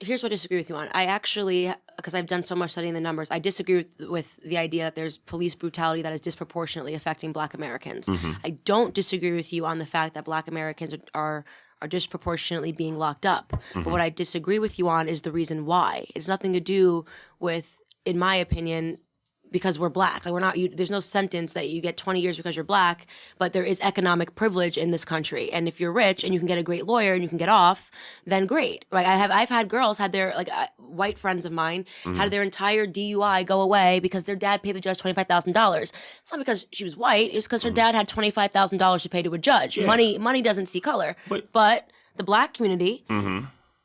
Here's what I disagree with you on. I actually, because I've done so much studying the numbers, I disagree with the idea that there's police brutality that is disproportionately affecting Black Americans. I don't disagree with you on the fact that Black Americans are disproportionately being locked up. But what I disagree with you on is the reason why. It's nothing to do with, in my opinion, because we're Black. Like, we're not. There's no sentence that you get 20 years because you're Black, but there is economic privilege in this country. And if you're rich and you can get a great lawyer and you can get off, then great. Like, I've had girls had their white friends of mine had their entire DUI go away because their dad paid the judge $25,000. It's not because she was white. It was because her dad had $25,000 to pay to a judge. Yeah. Money doesn't see color. But the Black community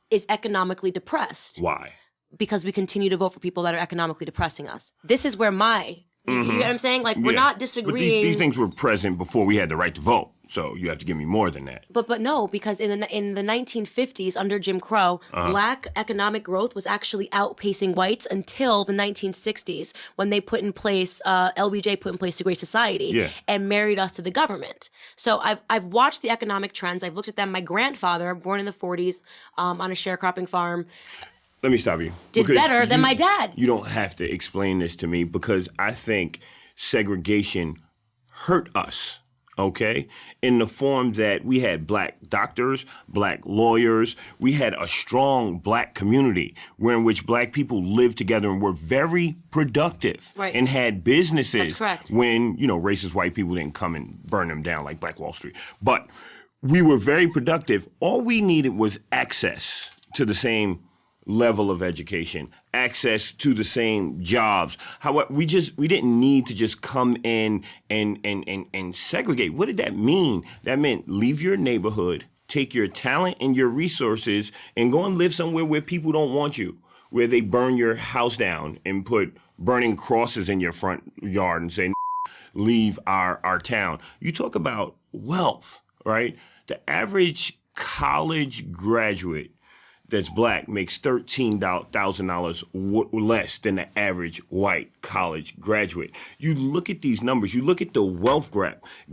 is economically depressed. Why? Because we continue to vote for people that are economically depressing us. This is where you know what I'm saying? Like, we're not disagreeing. But these things were present before we had the right to vote. So you have to give me more than that. But no, because in the 1950s under Jim Crow, Black economic growth was actually outpacing whites until the 1960s when they put in place LBJ put in place the Great Society and married us to the government. So I've watched the economic trends. I've looked at them. My grandfather, born in the 40s, on a sharecropping farm. Let me stop you. Did better than my dad. You don't have to explain this to me because I think segregation hurt us, okay? In the form that we had Black doctors, Black lawyers. We had a strong Black community in which Black people lived together and were very productive and had businesses. That's correct. When, racist white people didn't come and burn them down like Black Wall Street. But we were very productive. All we needed was access to the same level of education, access to the same jobs. However, we didn't need to just come in and segregate. What did that mean? That meant leave your neighborhood, take your talent and your resources, and go and live somewhere where people don't want you, where they burn your house down and put burning crosses in your front yard and say, leave our town. You talk about wealth, right? The average college graduate that's Black makes $13,000 less than the average white college graduate. You look at these numbers, you look at the wealth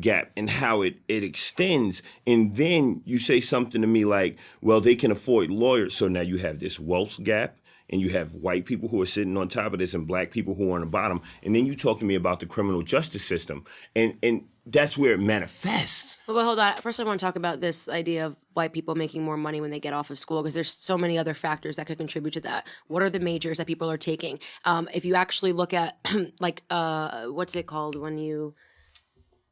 gap and how it extends, and then you say something to me like, well, they can afford lawyers. So now you have this wealth gap, and you have white people who are sitting on top of this and Black people who are on the bottom. And then you talk to me about the criminal justice system. And that's where it manifests. But hold on. First, I want to talk about this idea of white people making more money when they get off of school, because there's so many other factors that could contribute to that. What are the majors that people are taking? If you actually look at, what's it called when you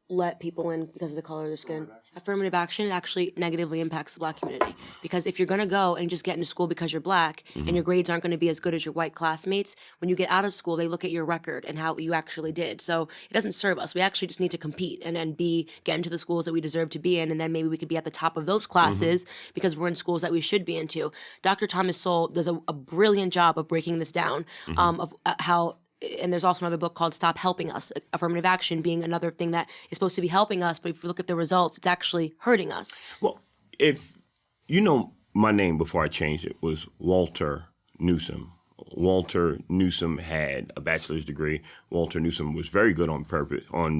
let people in because of the color of their skin? Affirmative action actually negatively impacts the Black community. Because if you're going to go and just get into school because you're Black and your grades aren't going to be as good as your white classmates, when you get out of school, they look at your record and how you actually did. So it doesn't serve us. We actually just need to compete and get into the schools that we deserve to be in, and then maybe we could be at the top of those classes because we're in schools that we should be into. Dr. Thomas Sowell does a brilliant job of breaking this down, of how. And there's also another book called Stop Helping Us, affirmative action being another thing that is supposed to be helping us, but if you look at the results, it's actually hurting us. Well, if my name before I changed it was Walter Newsome. Walter Newsome had a bachelor's degree. Walter Newsome was very good on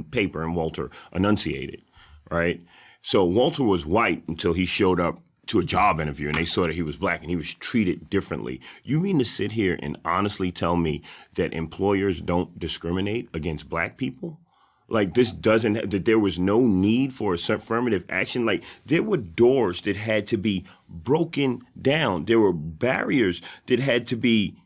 paper, and Walter enunciated, right? So Walter was white until he showed up to a job interview and they saw that he was Black and he was treated differently. You mean to sit here and honestly tell me that employers don't discriminate against Black people? Like, that there was no need for affirmative action? Like, there were doors that had to be broken down. There were barriers that had to be,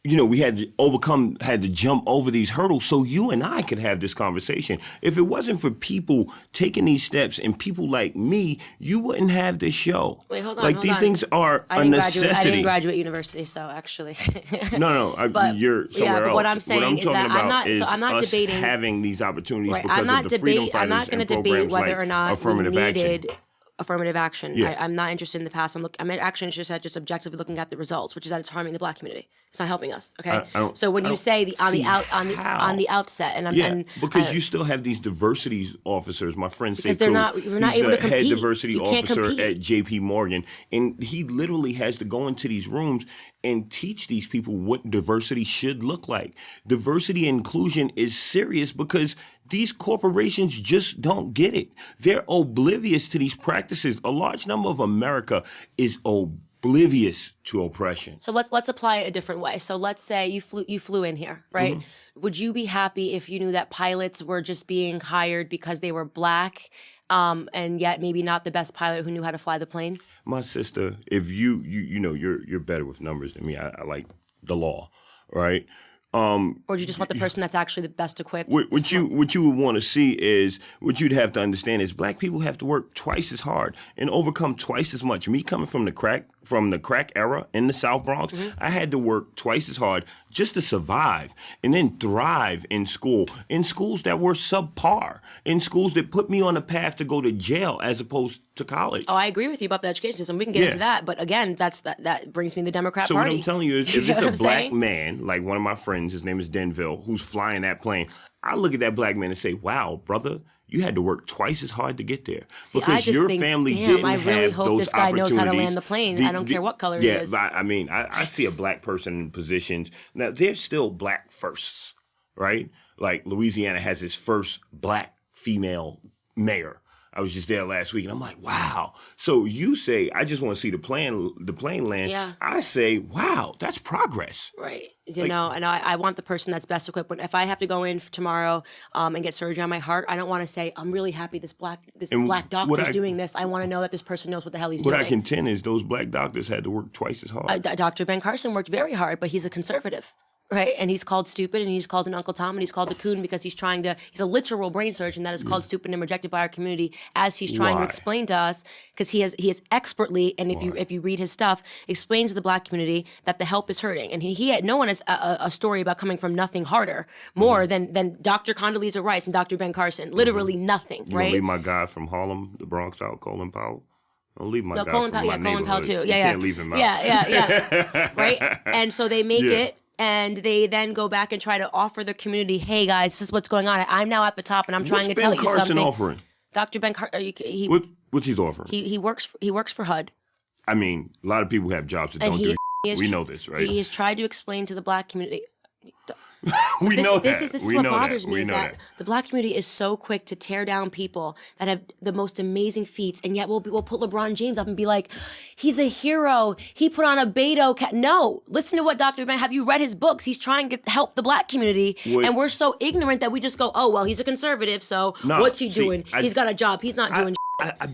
we had to jump over these hurdles so you and I could have this conversation. If it wasn't for people taking these steps and people like me, you wouldn't have this show. Wait, hold on. These things are a necessity. I didn't graduate university, so actually. No, you're somewhere else. But what I'm saying is that I'm not debating having these opportunities right, because of the freedom fighters. I'm not going to debate whether or not affirmative we action. needed affirmative action. Yeah. I'm not interested in the past. I'm actually interested at just objectively looking at the results, which is that it's harming the Black community. It's not helping us. Okay. So when you say on the outset, and because you still have these diversity officers. My friend because we're not able to compete. Head diversity officer compete. at J.P. Morgan, and he literally has to go into these rooms and teach these people what diversity should look like. Diversity and inclusion is serious because these corporations just don't get it. They're oblivious to these practices. A large number of America is oblivious oblivious to oppression. So let's apply it a different way. So let's say you flew in here, right? Mm-hmm. Would you be happy if you knew that pilots were just being hired because they were black, and yet maybe not the best pilot who knew how to fly the plane? My sister, if you know you're better with numbers than me. I like the law, right? Or do you just want the person that's actually the best equipped? What you would want to see is, what you'd have to understand is, black people have to work twice as hard and overcome twice as much. Me coming from the crack era in the South Bronx, I had to work twice as hard just to survive and then thrive in schools that were subpar, in schools that put me on a path to go to jail as opposed to college. Oh, I agree with you about the education system. We can get into that, but again, that brings me to the Democrat Party. So what I'm telling you is, if it's a black man, like one of my friends, his name is Denville, who's flying that plane, I look at that black man and say, wow, brother, you had to work twice as hard to get there. See, because your family didn't have those opportunities. I really hope this guy knows how to land the plane. I don't care what color he is. I mean, I see a black person in positions. Now, there's still black firsts, right? Like Louisiana has its first black female mayor. I was just there last week, and I'm like, wow. So you say, I just want to see the plane land. Yeah. I say, wow, that's progress. Right. You know, and I want the person that's best equipped. But if I have to go in tomorrow and get surgery on my heart, I don't want to say, I'm really happy this black doctor's doing this. I want to know that this person knows what the hell he's doing. What I contend is those black doctors had to work twice as hard. Dr. Ben Carson worked very hard, but he's a conservative. Right, and he's called stupid, and he's called an Uncle Tom, and he's called a coon because he's a literal brain surgeon that is called stupid and rejected by our community as he's trying to explain to us, because he has expertly, and if you read his stuff, explains to the black community that the help is hurting, and he had no one has a story about coming from nothing harder more than Dr. Condoleezza Rice and Dr. Ben Carson, literally nothing. You right? Leave my guy from Harlem, the Bronx out, Colin Powell. Don't leave my guy from my neighborhood. Colin Powell too. You can't leave him out. Yeah. Right, and so they make it. And they then go back and try to offer the community, hey guys, this is what's going on. I'm now at the top, and I'm trying to tell you something. What's Ben Carson offering? Dr. Ben Carson, what's he offering? He works for HUD. I mean, a lot of people have jobs that don't do. We know this, right? He has tried to explain to the black community. This is what bothers me, is that the black community is so quick to tear down people that have the most amazing feats, and yet we'll put LeBron James up and be like, he's a hero. He put on a Beto cap. No, listen to what Dr. Ben. Have you read his books? He's trying to help the black community, and we're so ignorant that we just go, oh well, he's a conservative, so what's he doing? He's got a job. He's not doing. I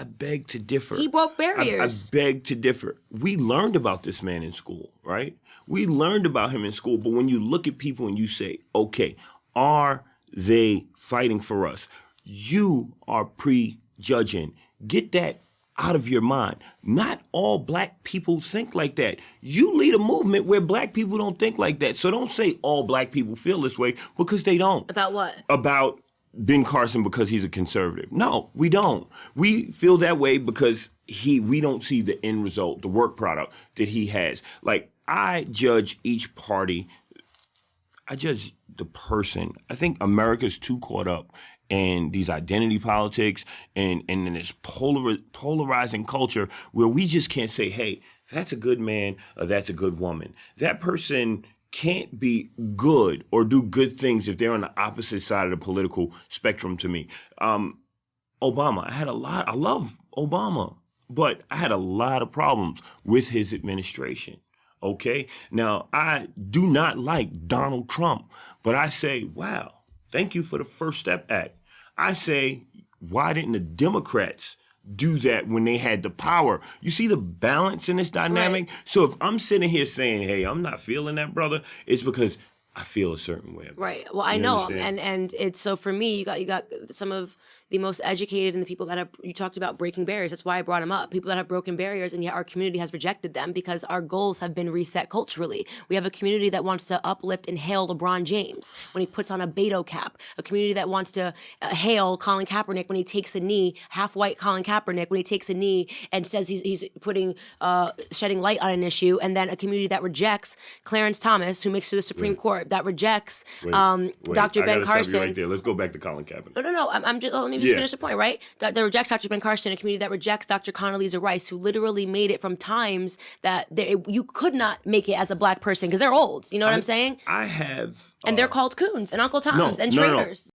beg to differ. He broke barriers. I beg to differ. We learned about this man in school, right? We learned about him in school, but when you look at people and you say, okay, are they fighting for us? You are prejudging. Get that out of your mind. Not all black people think like that. You lead a movement where black people don't think like that. So don't say all black people feel this way, because they don't. About what? About Ben Carson because he's a conservative. No, we don't. We feel that way because we don't see the end result, the work product that he has. Like, I judge each party. I judge the person. I think America's too caught up in these identity politics and in this polarizing culture where we just can't say, hey, that's a good man or that's a good woman. That person can't be good or do good things if they're on the opposite side of the political spectrum to me. Obama, I love Obama, but I had a lot of problems with his administration. Okay? Now, I do not like Donald Trump, but I say, wow, thank you for the First Step Act. I say, why didn't the Democrats do that when they had the power? You see the balance in this dynamic? Right. So if I'm sitting here saying, hey, I'm not feeling that, brother, it's because I feel a certain way. Right. Well, I know. And it's, so for me, you got some of the most educated and the people that have, you talked about breaking barriers. That's why I brought them up. People that have broken barriers, and yet our community has rejected them because our goals have been reset culturally. We have a community that wants to uplift and hail LeBron James when he puts on a Beto cap. A community that wants to hail Colin Kaepernick when he takes a knee, half-white Colin Kaepernick when he takes a knee and says he's putting, shedding light on an issue. And then a community that rejects Clarence Thomas, who makes it to the Supreme Court, that rejects Dr. Ben Carson. Right there. Let's go back to Colin Kaepernick. No. I'm just, let me just finish the point, right? That rejects Dr. Ben Carson, a community that rejects Dr. Condoleezza Rice, who literally made it from times that you could not make it as a black person because they're old. You know what I'm saying? I have. And they're called coons and Uncle Toms and traitors.